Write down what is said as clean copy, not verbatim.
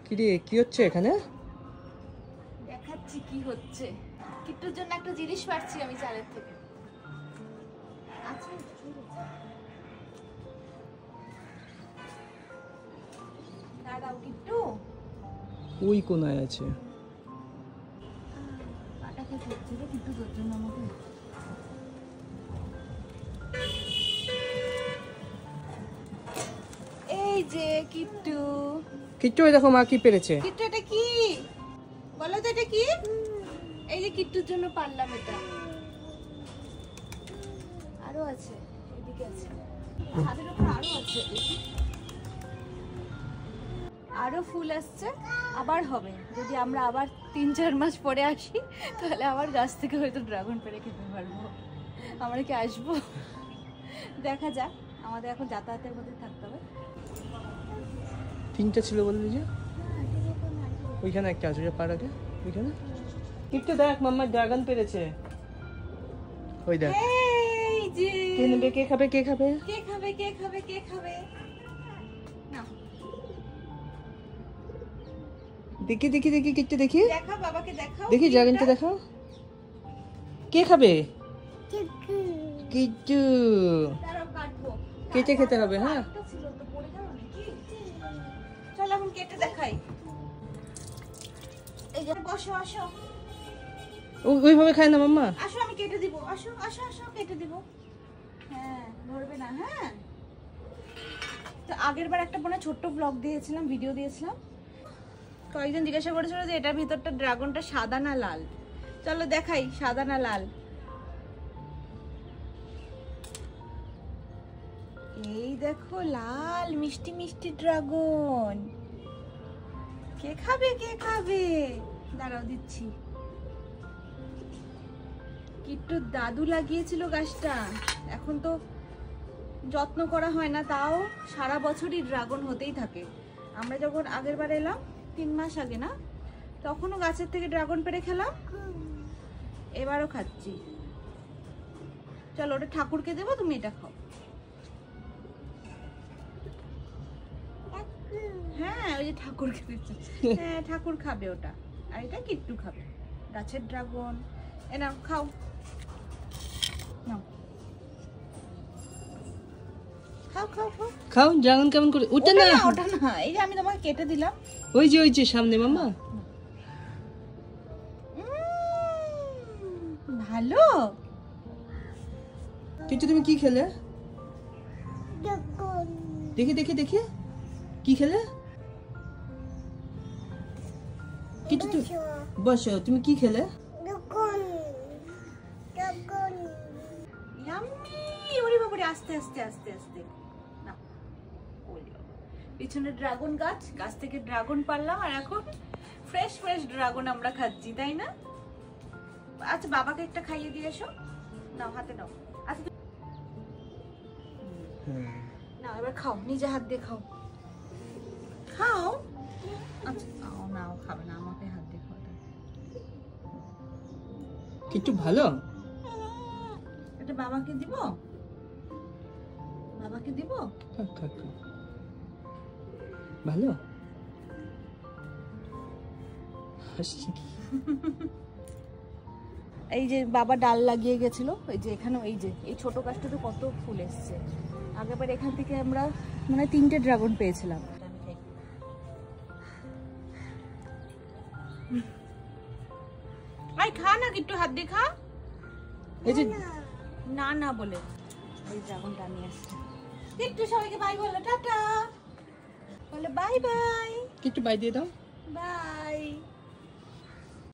কি রে, কি হচ্ছে এখানে? দেখাচ্ছি কি হচ্ছে। কিট্টুর জন্য একটা জিনিস পাচ্ছি আমি চালের থেকে। আচ্ছা দাঁড়াও কিট্টু, ওই কোনায় আছে। পাটাকে ধরছে রে কিট্টু, তোর জন্য আমাকে। এই যে কিট্টু, কিচ্ছু, ওই দেখো মা কি পেরেছে। কিট্টু এটা কি বলো তো, এটা কি? এই যে কিট্টুর জন্য পারলাম এটা। আরো আছে, এদিকে আছে, হাতের উপর আরো আছে, আরো ফুল আসছে। আবার হবে, যদি আমরা আবার 3-4 মাস পরে আসি তাহলে আবার গাছ থেকে হয়তো ড্রাগন পেড়ে খেতে পারবো। আমরা কি আসবো দেখা যাক, আমাদের এখন যাতায়াতের মধ্যে থাকতে হবে। 3টা ছিল বললি যে, ওইখানে একটা আছে, পার আগে ওইখানে। কিচ্ছু দেখ, মাম্মা ড্রাগন পেরেছে। ওই দেখ। এই যে কে নেবে, কে খাবে, কে খাবে, কে খাবে, কে খাবে, কে খাবে? না দেখি দেখি দেখি, কিচ্ছু দেখি, দেখা, বাবাকে দেখাও, দেখি ড্রাগনটা দেখাও। কে খাবে? কিচ্ছু। দাঁড়াও কাটবো, কেটে খেতে হবে। হ্যাঁ, একটা ছিল তো পড়ে গেল নাকি? চল এখন কেটে দেখাই। এই যে বসো, আসো ওইভাবে খায় না মাম্মা। আসো, আমি কেটে দিব, আসো আসো আসো, কেটে দিব। হ্যাঁ ধরবে না। হ্যাঁ, তো আগের বার একটা মনে ছোট্ট ব্লগ দিয়েছিলাম, ভিডিও দিয়েছিলাম, কয়েকজন জিজ্ঞাসা করেছিল যে এটার ভিতরটা ড্রাগনটা সাদা না লাল। চলো দেখাই সাদা না লাল। এই দেখো লাল মিষ্টি মিষ্টি ড্রাগন। কে খাবে, কে খাবে? দাঁড়াও দিচ্ছি। কিট্টুর দাদু লাগিয়েছিল গাছটা, এখন তো যত্ন করা হয় না, তাও সারা বছরই ড্রাগন হতেই থাকে। আমরা যখন আগের বার এলাম 3 মাস আগে না, তখনও গাছের থেকে ড্রাগন পেড়ে খেলাম, এবারও খাচ্ছি। চলো ওটা ঠাকুরকে দেবো, তুমি এটা খাও। হ্যাঁ ওই যে ঠাকুরকে দিচ্ছে, হ্যাঁ ঠাকুর খাবে ওটা, আর এটা কিট্টু খাবে। গাছের ড্রাগন এ নাও, খাও নাও, খাও খাও খাও খাও। ড্রাগন কেমন করে? ওটা না, ওটা না, এই যে আমি তোমাকে কেটে দিলাম। ওই যে সামনে মাম্মা। ভালো। কিচ্ছু, তুমি কি খেলে? দেখি দেখি দেখি, কি খেলে? কিচ্ছু, তুমি বসো, তুমি কি খেলে? ইয়াম্মি, ওরে বাবারে, আস্তে আস্তে আস্তে আস্তে না। ওরে বাবা, পিছনে ড্রাগন গাছ, গাছ থেকে ড্রাগন পারলাম, আর এখন ফ্রেশ ফ্রেশ ড্রাগন আমরা খাচ্ছি, তাই না? আচ্ছা বাবাকে একটা খাইয়ে দিয়ে এসো, নাও হাতে নাও। আচ্ছা না, এবার খাও, নিজে হাত দিয়ে খাও, খাও। আচ্ছা নাও, খাবে না, আমাকে হাত দিয়ে খাও। কিচ্ছু ভালো। এটা বাবাকে দিব, বাবাকে দিব। ভালো হাসি। এই যে বাবা ডাল লাগিয়ে গেছিল, এই যে এখানে, এই যে এই ছোট গাছটাতে কত ফুল এসছে। আগেরবার এখান থেকে আমরা মানে 3টে ড্রাগন পেয়েছিলাম। আই খা না, একটু হাত দিয়ে খা। এই যে না না বলে এই ড্রাগনটা নিয়ে আসছে। একটু সবাইকে বাই বলো, টাটা বলে, বাই বাই। কিচ্ছু বাই দিয়ে দাও। বাই।